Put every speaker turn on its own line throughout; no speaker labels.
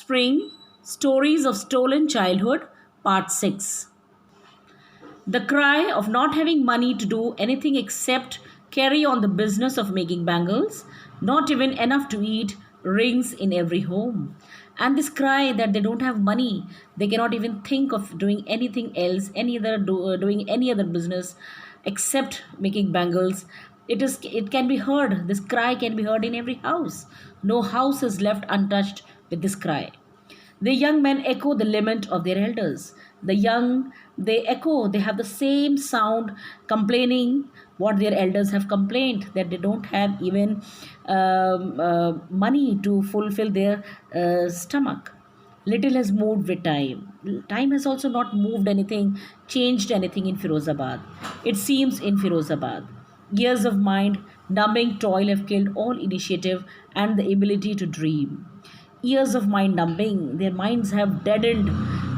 Spring Stories of Stolen Childhood, Part 6. The cry of not having money to do anything except carry on the business of making bangles, not even enough to eat, rings in every home. And this cry that they don't have money, they cannot even think of doing anything else, doing any other business except making bangles. It can be heard. This cry can be heard in every house. No house is left untouched with this cry. The young men echo the lament of their elders. They have the same sound, complaining what their elders have complained, that they don't have even money to fulfill their stomach. Little has moved with time. Time has also not moved anything, changed anything in Firozabad. It seems in Firozabad. Years of mind, numbing toil have killed all initiative and the ability to dream. Years of mind numbing, their minds have deadened,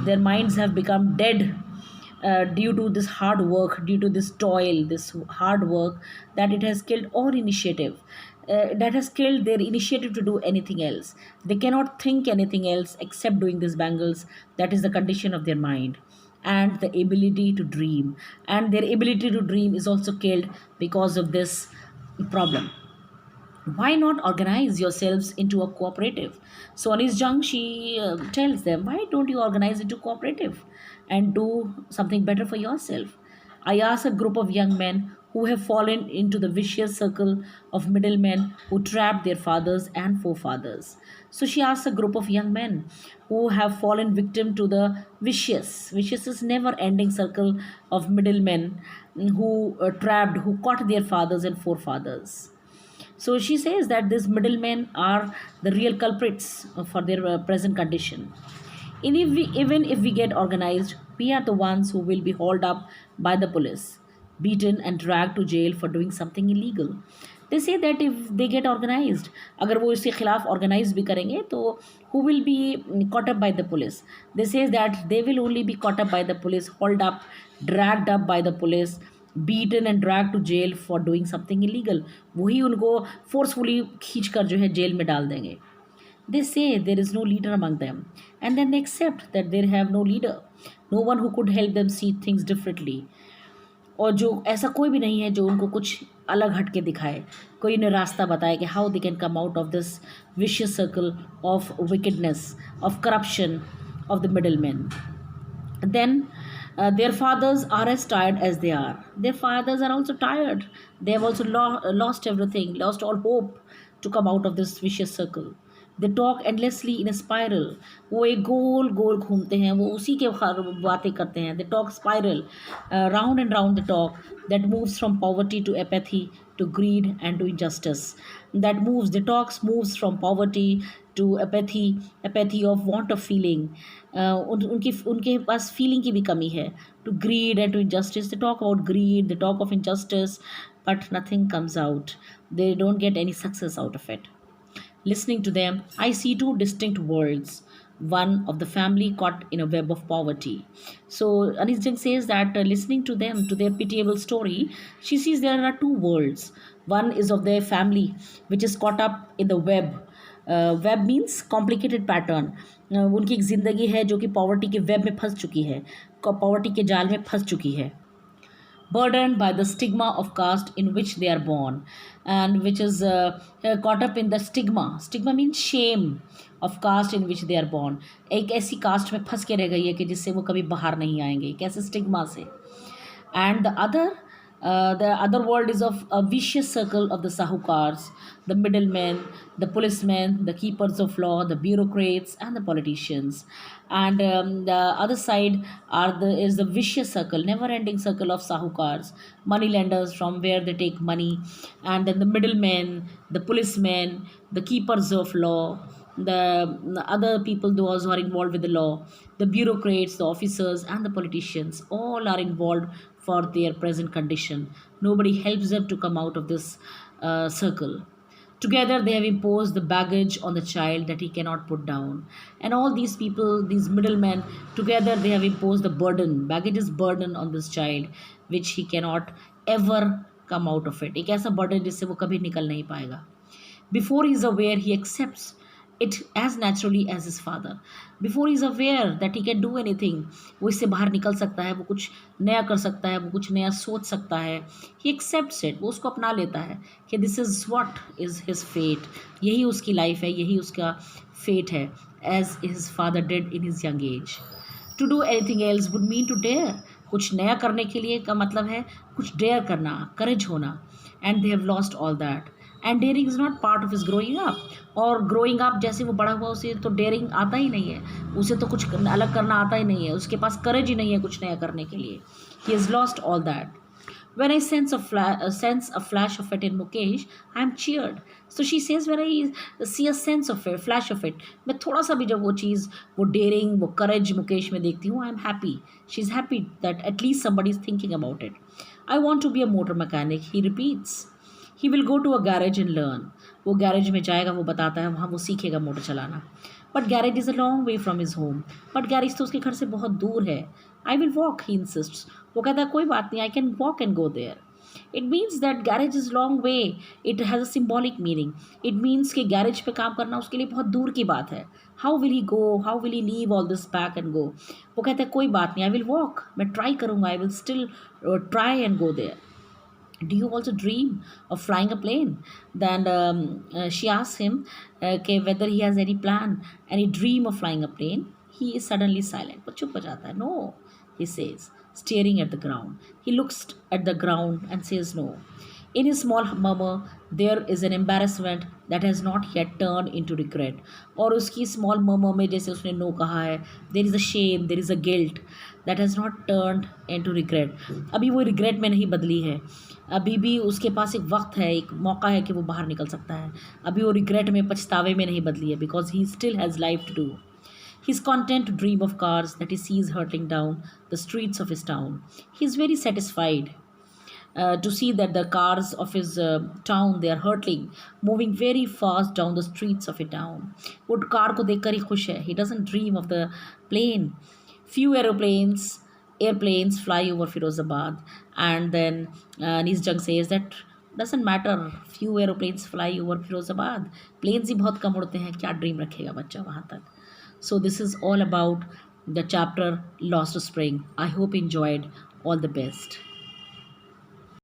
their minds have become dead due to this hard work, due to this toil, this hard work, that it has killed all initiative. That has killed their initiative to do anything else. They cannot think anything else except doing these bangles. That is the condition of their mind and the ability to dream. And their ability to dream is also killed because of this problem. Why not organize yourselves into a cooperative? So Anis Jung, she tells them, why don't you organize into cooperative and do something better for yourself? I ask a group of young men who have fallen into the vicious circle of middlemen who trapped their fathers and forefathers. So she asks a group of young men who have fallen victim to the vicious is never-ending circle of middlemen who trapped, who caught their fathers and forefathers. So she says that these middlemen are the real culprits for their present condition. Even if we get organized, we are the ones who will be hauled up by the police, beaten and dragged to jail for doing something illegal. They say that if they get organized, अगर वो इसके खिलाफ organize भी करेंगे तो who will be caught up by the police? They say that they will only be caught up by the police, hauled up, dragged up by the police, beaten and dragged to jail for doing something illegal. वही उनको forcefully खींच कर जो है jail में डाल देंगे. They say there is no leader among them, and then they accept that they have no leader, no one who could help them see things differently. और जो ऐसा कोई भी नहीं है जो उनको कुछ अलग हट के दिखाए, कोई उन्हें रास्ता बताए कि how they can come out of this vicious circle of wickedness, of corruption of the middle man. Then their fathers are as tired as they are. Their fathers are also tired. They have also lost everything, lost all hope to come out of this vicious circle. They talk endlessly in a spiral. वो एक गोल गोल घूमते हैं, वो उसी के बातें करते हैं. They talk spiral, round and round the talk that moves from poverty to apathy, to greed and to injustice. The talks moves from poverty to apathy of want of feeling. उनके पास feeling की भी कमी है. To greed and to injustice. They talk about greed, they talk of injustice, but nothing comes out. They don't get any success out of it. Listening to them, I see two distinct worlds. One of the family caught in a web of poverty. So Anis Jung says that listening to them, to their pitiable story, she sees there are two worlds. One is of their family, which is caught up in the web. Web means complicated pattern. उनकी एक ज़िंदगी है जो कि poverty के web में फंस चुकी है, पॉवर्टी के जाल में फंस चुकी है. Burdened by the stigma of caste in which they are born, and which is caught up in the stigma. Stigma means shame of caste in which they are born. एक ऐसी कास्ट में फंस के रह गई है कि जिससे वो कभी बाहर नहीं आएंगे, कैसे स्टिग्मा से. And the other world is of a vicious circle of the sahukars, the middlemen, the policemen, the keepers of law, the bureaucrats, and the politicians. And the other side is the vicious circle, never-ending circle of sahukars, moneylenders from where they take money, and then the middlemen, the policemen, the keepers of law, the other people those who are involved with the law, the bureaucrats, the officers, and the politicians, all are involved for their present condition. Nobody helps them to come out of this circle. Together they have imposed the baggage on the child that he cannot put down. And all these people, these middlemen, together they have imposed the burden. Baggage is burden on this child, which he cannot ever come out of it. एक ऐसा burden जिससे वो कभी निकल नहीं पाएगा. Before he is aware, he accepts it as naturally as his father. Before he is aware that he can do anything, वो इससे बाहर निकल सकता है, वो कुछ नया कर सकता है, वो कुछ नया सोच सकता है, he accepts it, वो उसको अपना लेता है कि this is what is his fate, यही उसकी लाइफ है, यही उसका fate है, as his father did in his young age. To do anything else would mean to dare. कुछ नया करने के लिए का मतलब है कुछ डेयर करना, करेज होना, and they have lost all that, and daring is not part of his growing up. और ग्रोइंग अप जैसे वो बड़ा हुआ उसे तो डेयरिंग आता ही नहीं है, उसे तो कुछ अलग करना आता ही नहीं है, उसके पास करेज ही नहीं है कुछ नया करने के लिए. He has lost all that. When I sense a flash of it in Mukesh, I am cheered. So she says, when I see a sense of it, flash of it, मैं थोड़ा सा भी जब वो चीज़, वो daring, वो courage Mukesh में देखती हूँ, I am happy. She's happy that at least somebody is thinking about it. I want to be a motor mechanic, he repeats. He will go to a garage and learn. वो garage में जाएगा, वो बताता है, वहाँ वो सीखेगा motor चलाना. But garage is a long way from his home. But garage तो उसके घर से बहुत दूर है. I will walk, he insists. वो कहता है कोई बात नहीं, I can walk and go there. It means that garage is long way. It has a symbolic meaning. It means कि गैरेज पे काम करना उसके लिए बहुत दूर की बात है. How will he go, how will he leave all this back and go. वो कहता है कोई बात नहीं, आई विल वॉक, मैं ट्राई करूँगा, I will still try and go there. Do you also dream of flying a plane? Then she asks him okay, whether he has any plan, any dream of flying a plane. He is suddenly silent. But chup ho jata hai. No, he says, staring at the ground. He looks at the ground and says no. In his small murmur, there is an embarrassment that has not yet turned into regret. और उसकी small murmur में जैसे उसने no कहा है, there is a shame, there is a guilt that has not turned into regret. अभी वो regret में नहीं बदली है. अभी भी उसके पास एक वक्त है, एक मौका है कि वो बाहर निकल सकता है. अभी वो regret में, पछतावे में नहीं बदली है, because he still has life to do. He is content to dream of cars that he sees hurtling down the streets of his town. He is very satisfied to see that the cars of his town, they are hurtling, moving very fast down the streets of a town. वो car को देखकर ही खुश है. He doesn't dream of the plane. Few airplanes fly over Firozabad, and then Anis Jung says that doesn't matter. Few aeroplanes fly over Firozabad. Planes ही बहुत कम उड़ते हैं. क्या dream रखेगा बच्चा वहाँ तक. So this is all about the chapter Lost Spring. I hope you enjoyed. All the best.